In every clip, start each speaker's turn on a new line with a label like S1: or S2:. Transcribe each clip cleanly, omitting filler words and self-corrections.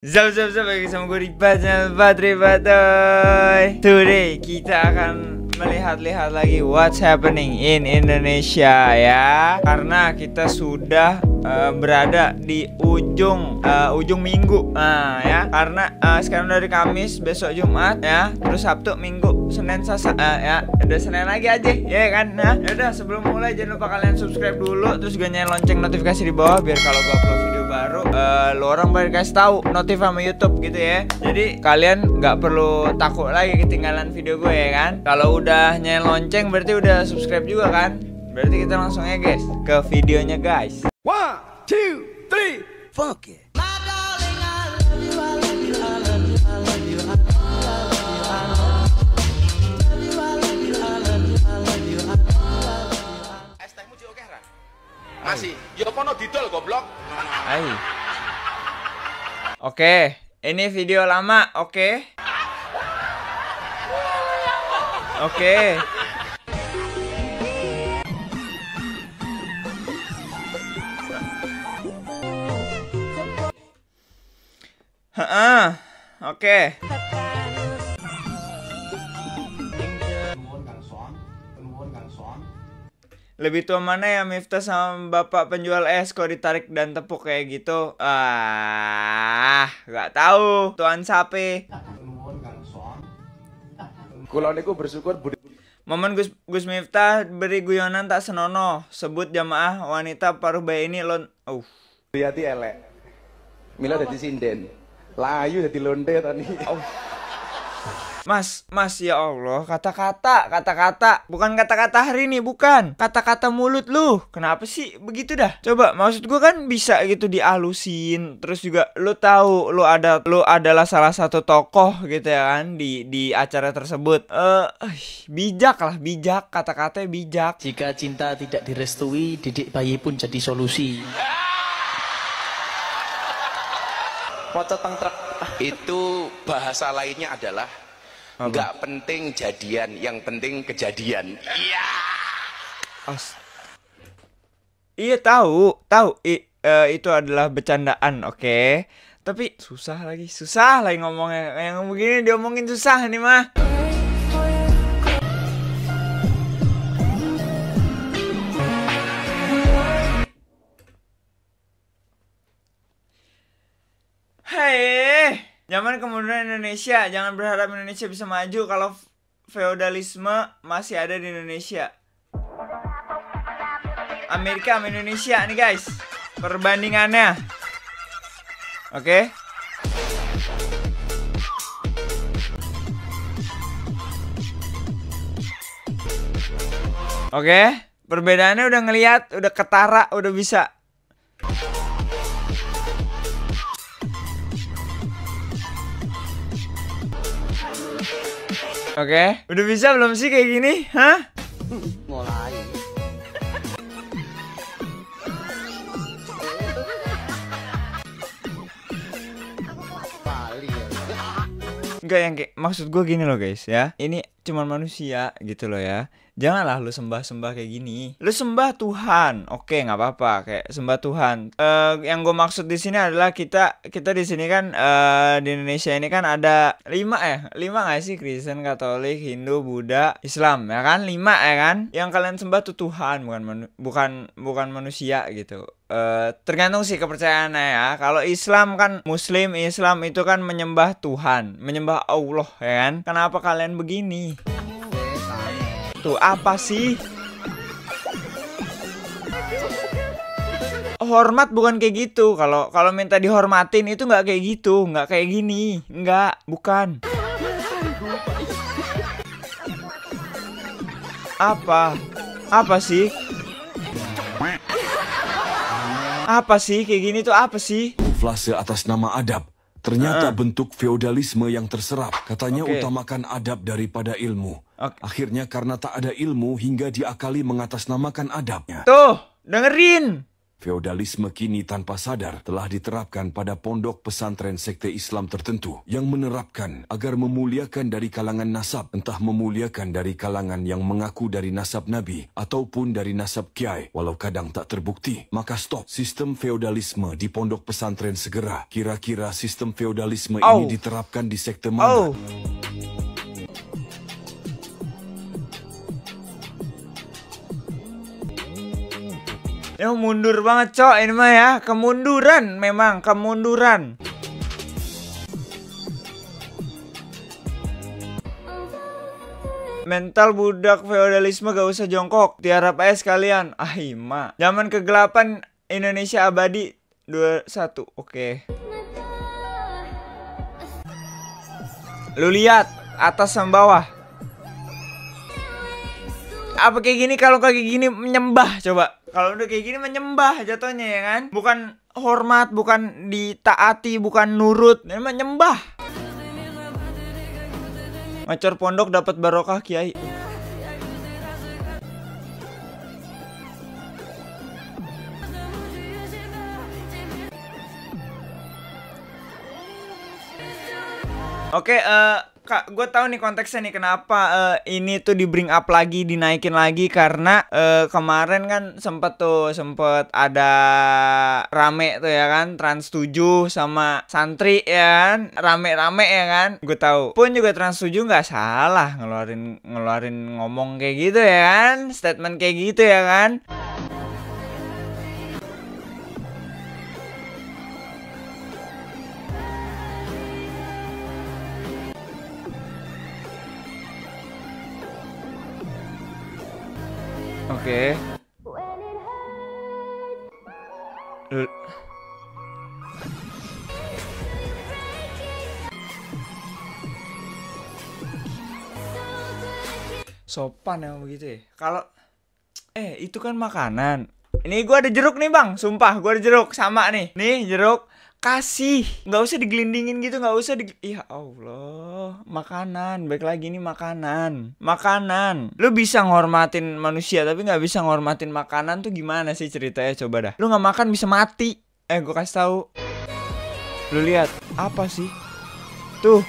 S1: Zap lagi sama gue Ribat, Today kita akan melihat-lihat lagi what's happening in Indonesia ya. Karena kita sudah berada di ujung minggu ya. Karena sekarang dari Kamis, besok Jumat ya, terus Sabtu, Minggu, Senin, Selasa ya. Udah Senin lagi aja ya kan. Nah, yaudah sebelum mulai jangan lupa kalian subscribe dulu, terus juga nyalain lonceng notifikasi di bawah biar kalau gue upload video baru lo orang baru kasih tahu notif sama YouTube gitu ya. Jadi kalian nggak perlu takut lagi ketinggalan video gue ya kan. Kalau udah nyalain lonceng berarti udah subscribe juga kan. Berarti kita langsung ya guys ke videonya guys.
S2: 1, 2, 3, fuck it.
S3: Masih, yo kono didol goblok.
S1: Hai. Oke, ini video lama, oke. Oke. Oke. Lebih tua mana ya Miftah sama bapak penjual es kok ditarik dan tepuk kayak gitu? Gak tahu. Tuan sapi.
S3: Kula niku bersyukur
S1: Momen Gus Miftah beri guyonan tak senonoh. Sebut jamaah wanita paruh bayi ini
S3: hati elek. Mila dadi sinden. Layu dadi londe tadi.
S1: Mas ya Allah, kata-kata bukan kata-kata hari ini, bukan kata-kata mulut lu. Kenapa sih begitu dah? Coba, maksud gua kan bisa gitu dialusin. Terus juga lu tahu lu adalah salah satu tokoh gitu ya kan di acara tersebut. Bijak kata-katanya bijak.
S4: Jika cinta tidak direstui, didik bayi pun jadi solusi.
S3: itu bahasa lainnya adalah nggak penting jadian, yang penting kejadian. Iya.
S1: Iya tahu. Itu adalah bercandaan, oke. Tapi susah lagi ngomongnya. Yang begini diomongin susah nih mah. Hei, zaman kemudian Indonesia, jangan berharap Indonesia bisa maju kalau feodalisme masih ada di Indonesia. Amerika sama Indonesia nih guys, perbandingannya. Oke. Oke, perbedaannya udah ngelihat, udah ketara, udah bisa. Oke, udah bisa belum sih kayak gini? Hah?
S4: Mulai.
S1: Enggak, yang kayak maksud gue gini loh guys ya. Ini cuman manusia gitu loh ya. Janganlah lu sembah-sembah kayak gini. Lu sembah Tuhan, oke nggak apa-apa, kayak sembah Tuhan. Yang gue maksud di sini adalah kita di sini kan di Indonesia ini kan ada 5 nggak sih? Kristen, Katolik, Hindu, Buddha, Islam ya kan? 5 ya kan? Yang kalian sembah tuh Tuhan, bukan manusia gitu. Tergantung sih kepercayaannya ya. Kalau Islam kan Muslim Islam itu kan menyembah Tuhan, menyembah Allah ya kan? Kenapa kalian begini? Tuh apa sih? Hormat bukan kayak gitu. Kalau minta dihormatin itu nggak kayak gitu, nggak kayak gini, nggak, bukan. Apa sih? Apa sih kayak gini tuh apa sih?
S5: Flase atas nama adab. Ternyata bentuk feodalisme yang terserap. Katanya utamakan adab daripada ilmu. Akhirnya karena tak ada ilmu hingga diakali mengatasnamakan adabnya.
S1: Tuh, dengerin.
S5: Feodalisme kini tanpa sadar telah diterapkan pada pondok pesantren sekte Islam tertentu yang menerapkan agar memuliakan dari kalangan nasab, entah memuliakan dari kalangan yang mengaku dari nasab Nabi ataupun dari nasab kiai, walau kadang tak terbukti. Maka stop sistem feodalisme di pondok pesantren segera. Kira-kira sistem feodalisme ini diterapkan di sekte mana?
S1: Ya mundur banget cok ini mah ya. Kemunduran memang, kemunduran. Mental budak feodalisme gak usah jongkok. Tiarap aja sekalian. Ima. Zaman kegelapan Indonesia abadi 21. Oke. Lu lihat atas sama bawah. Apa kayak gini, kalau kayak gini menyembah coba. Kalau udah kayak gini menyembah jatuhnya ya kan. Bukan hormat, bukan ditaati, bukan nurut. Ini menyembah. Ngacor pondok dapat barokah kiai. Oke, Kak, gue tahu nih konteksnya nih kenapa ini tuh di bring up lagi, dinaikin lagi karena kemarin kan sempet ada rame tuh ya kan, Trans 7 sama santri ya kan, rame-rame ya kan. Gue tahu. Pun juga Trans 7 nggak salah ngeluarin ngomong kayak gitu ya kan, statement kayak gitu ya kan. Oke. Sopan ya begitu ya. Kalau itu kan makanan. Ini gua ada jeruk nih bang, sumpah gua ada jeruk sama nih. Nih jeruk. Kasih, nggak usah digelindingin gitu, nggak usah ya Allah, makanan, baik lagi nih makanan. Lu bisa ngormatin manusia tapi nggak bisa ngormatin makanan tuh gimana sih ceritanya, coba dah. Lu nggak makan bisa mati. Gue kasih tahu. Lu lihat apa sih? Tuh.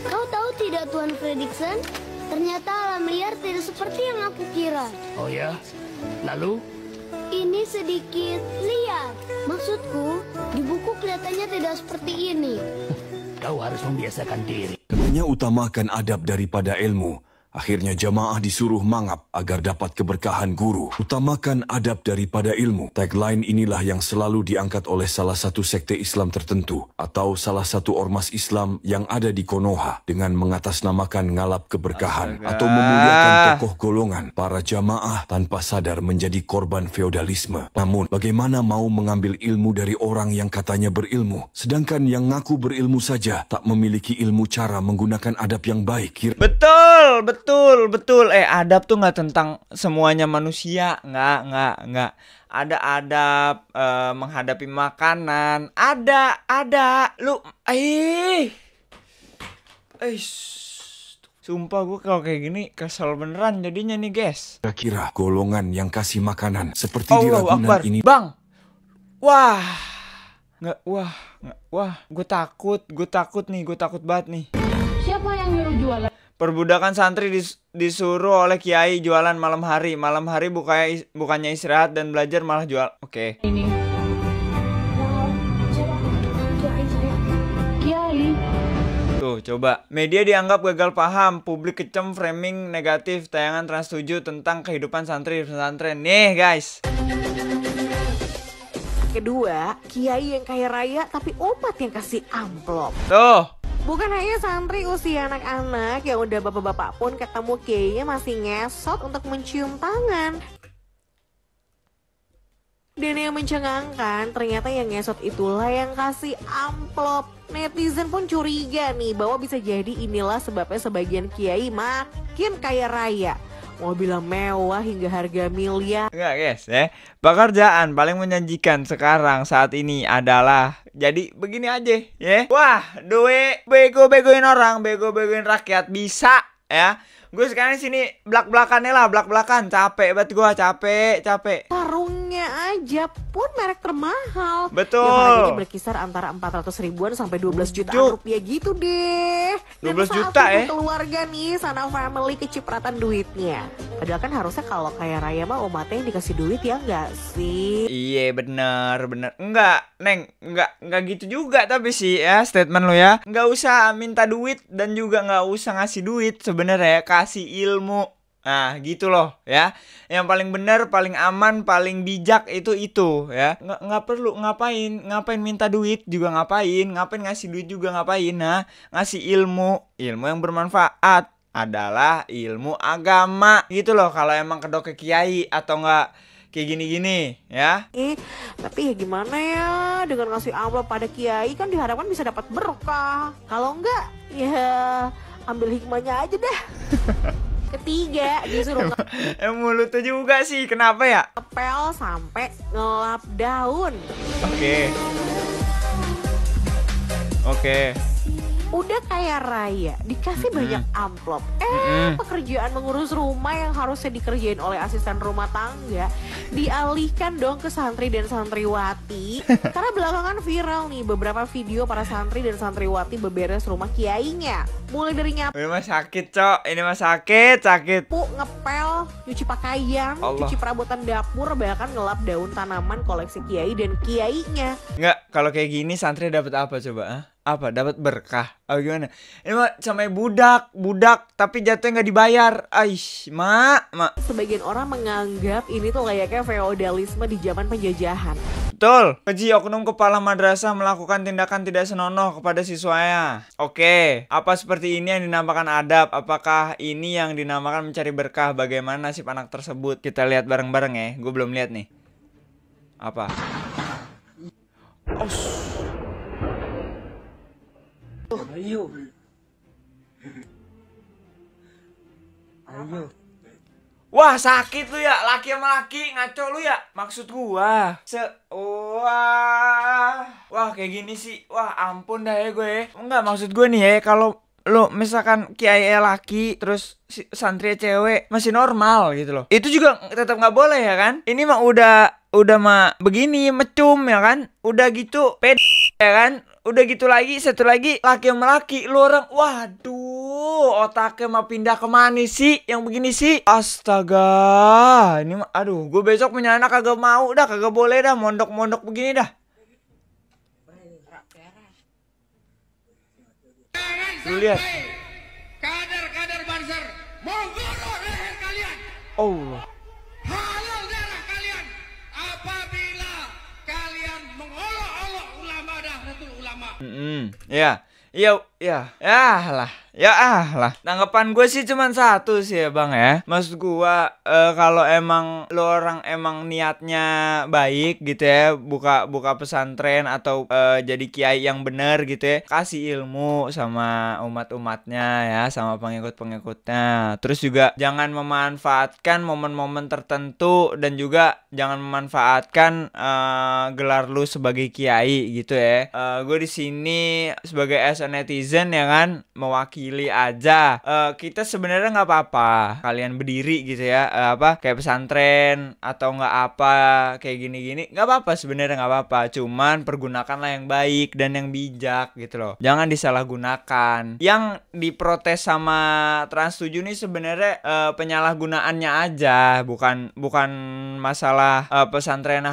S6: Kau tahu tidak Tuan Fredrickson? Ternyata alam liar tidak seperti yang aku kira.
S2: Oh ya? Lalu?
S6: Ini sedikit liar. Maksudku, di buku kelihatannya tidak seperti ini.
S2: Kau harus membiasakan diri.
S5: Katanya utamakan adab daripada ilmu. Akhirnya jamaah disuruh mangap agar dapat keberkahan guru. Utamakan adab daripada ilmu. Tagline inilah yang selalu diangkat oleh salah satu sekte Islam tertentu atau salah satu ormas Islam yang ada di Konoha dengan mengatasnamakan ngalap keberkahan atau memuliakan tokoh golongan. Para jamaah tanpa sadar menjadi korban feodalisme. Namun bagaimana mau mengambil ilmu dari orang yang katanya berilmu, sedangkan yang ngaku berilmu saja tak memiliki ilmu cara menggunakan adab yang baik.
S1: Betul. Adab tuh nggak tentang semuanya manusia, nggak. Ada adab menghadapi makanan, ada. Lu, sumpah gue kalau kayak gini kesel beneran jadinya nih guys.
S5: Kira-kira golongan yang kasih makanan seperti di Ragunan ini,
S1: bang. Gue takut banget nih.
S7: Siapa yang nyuruh jualan?
S1: Perbudakan santri disuruh oleh kiai jualan malam hari. Malam hari bukannya istirahat dan belajar malah jual. Oke.
S7: Ini. Kiai.
S1: Tuh, coba. Media dianggap gagal paham, publik kecem, framing negatif, tayangan Trans 7 tentang kehidupan santri di pesantren. Nih, guys.
S8: Kedua, kiai yang kaya raya tapi opat yang kasih amplop.
S1: Tuh.
S8: Bukan hanya santri usia anak-anak yang udah bapak-bapak pun ketemu kiainya masih ngesot untuk mencium tangan. Dan yang mencengangkan, ternyata yang ngesot itulah yang kasih amplop. Netizen pun curiga nih bahwa bisa jadi inilah sebabnya sebagian kiai makin kaya raya. Mobil mewah hingga harga miliar.
S1: Enggak guys ya. Pekerjaan paling menjanjikan sekarang saat ini adalah jadi begini aja ya. Wah, duit bego-begoin orang, bego-begoin rakyat bisa ya. Gue sekarang sini belak-belakannya lah, belak-belakan. Capek banget gue, capek.
S8: Sarungnya aja pun merek termahal.
S1: Betul.
S8: Yang harganya berkisar antara 400 ribuan sampai 12 jutaan rupiah gitu deh.
S1: 12 juta ya?
S8: Keluarga nih, sana family kecipratan duitnya. Padahal kan harusnya kalau kayak Raya mah omatnya yang dikasih duit ya enggak sih?
S1: Iya bener. Enggak, Neng. Enggak gitu juga tapi sih ya statement lo ya. Enggak usah minta duit dan juga enggak usah ngasih duit sebenarnya, kasih ilmu. Nah gitu loh ya. Yang paling benar, paling aman, paling bijak itu ya. Nggak perlu ngapain minta duit juga ngapain ngasih duit juga ngapain. Nah ngasih ilmu yang bermanfaat adalah ilmu agama gitu loh. Kalau emang kedok ke kiai atau enggak kayak gini-gini ya.
S8: Tapi ya gimana ya, dengan ngasih amplop pada kiai kan diharapkan bisa dapat berkah. Kalau enggak ya ambil hikmahnya aja deh. Ketiga disuruh
S1: mulutnya juga sih, kenapa ya?
S8: ngepel sampai ngelap daun.
S1: Oke.
S8: Udah kayak Raya dikasih banyak amplop, pekerjaan mengurus rumah yang harusnya dikerjain oleh asisten rumah tangga dialihkan dong ke santri dan santriwati. Karena belakangan viral nih beberapa video para santri dan santriwati beberes rumah kiainya. Mulai dari nyapu,
S1: Ini mah sakit cok, ini mah sakit.
S8: ngepel, nyuci pakaian, cuci perabotan dapur, bahkan ngelap daun tanaman koleksi kiai dan kiainya.
S1: Enggak, kalau kayak gini santri dapat apa coba? Apa? Dapat berkah? Oh gimana? Ini mah sama budak tapi jatuhnya nggak dibayar. Aish, mak.
S8: Sebagian orang menganggap ini tuh layaknya feodalisme di zaman penjajahan.
S1: Betul. Keji oknum kepala madrasah melakukan tindakan tidak senonoh kepada siswanya. Oke, apa seperti ini yang dinamakan adab? Apakah ini yang dinamakan mencari berkah? Bagaimana nasib anak tersebut? Kita lihat bareng-bareng ya. Gue belum lihat nih. Apa?
S4: Ayo.
S1: Wah sakit lu ya, laki sama laki, ngaco lu ya. Maksud gua Wah kayak gini sih. Wah ampun dah ya gue. Enggak, maksud gue nih ya, kalau lu misalkan kiai laki terus santri cewek masih normal gitu loh, itu juga tetap nggak boleh ya kan. Ini mah udah mah begini mecum ya kan, udah gitu ped ya kan, udah gitu lagi satu lagi laki sama laki. Lu orang waduh otaknya mah pindah kemana sih yang begini sih. Astaga, ini mah aduh, gue besok punya anak kagak mau dah, kagak boleh dah mondok begini dah. Lu lihat
S9: kader Banser menggorok leher kalian.
S1: Allah,
S9: Halal darah kalian apabila kalian mengolok-olok ulama dan rasul ulama. Ya lah. Tanggapan gue sih cuman satu sih ya bang ya. Maksud gue kalau emang lo orang emang niatnya baik gitu ya, buka pesantren atau jadi kiai yang bener gitu ya, kasih ilmu sama umat-umatnya ya, sama pengikut-pengikutnya. Terus juga jangan memanfaatkan momen-momen tertentu dan juga jangan memanfaatkan gelar lu sebagai kiai gitu ya. Gue di sini sebagai as a netizen ya kan, mewakili aja. Kita sebenarnya nggak apa-apa kalian berdiri gitu ya, kayak pesantren atau nggak apa kayak gini-gini, nggak apa-apa sebenarnya, nggak apa-apa. Cuman pergunakanlah yang baik dan yang bijak gitu loh, jangan disalahgunakan. Yang diprotes sama Trans 7 nih sebenarnya penyalahgunaannya aja, bukan masalah pesantrennya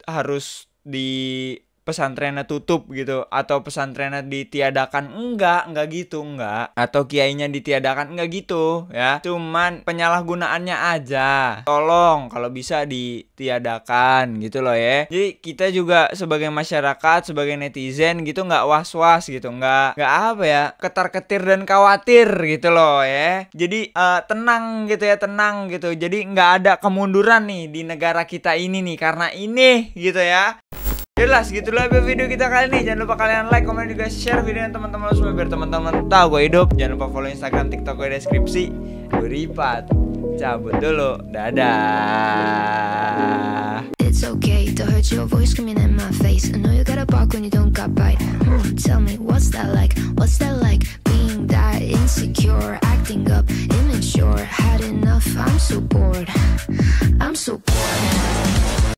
S9: harus di pesantrennya tutup gitu atau pesantrennya ditiadakan, enggak gitu, enggak, atau kiainya ditiadakan, enggak gitu ya, cuman penyalahgunaannya aja. Tolong kalau bisa ditiadakan gitu loh ya. Jadi kita juga sebagai masyarakat, sebagai netizen gitu nggak was-was gitu, nggak apa ya, ketar-ketir dan khawatir gitu loh ya. Jadi tenang gitu. Jadi nggak ada kemunduran nih di negara kita ini nih karena ini gitu ya. Jelas gitu lah video kita kali ini. Jangan lupa kalian like, komen, juga share videonya teman-teman semua biar teman-teman tahu gue hidup. Jangan lupa follow Instagram, TikTok gue deskripsi. Gue Ripat cabut dulu, dadah.
S10: It's okay to hurt your voice screaming in my face. I know you gotta bark when you don't got bite. Tell me what's that like? Being that insecure, acting up, immature. short. Had enough, I'm so bored.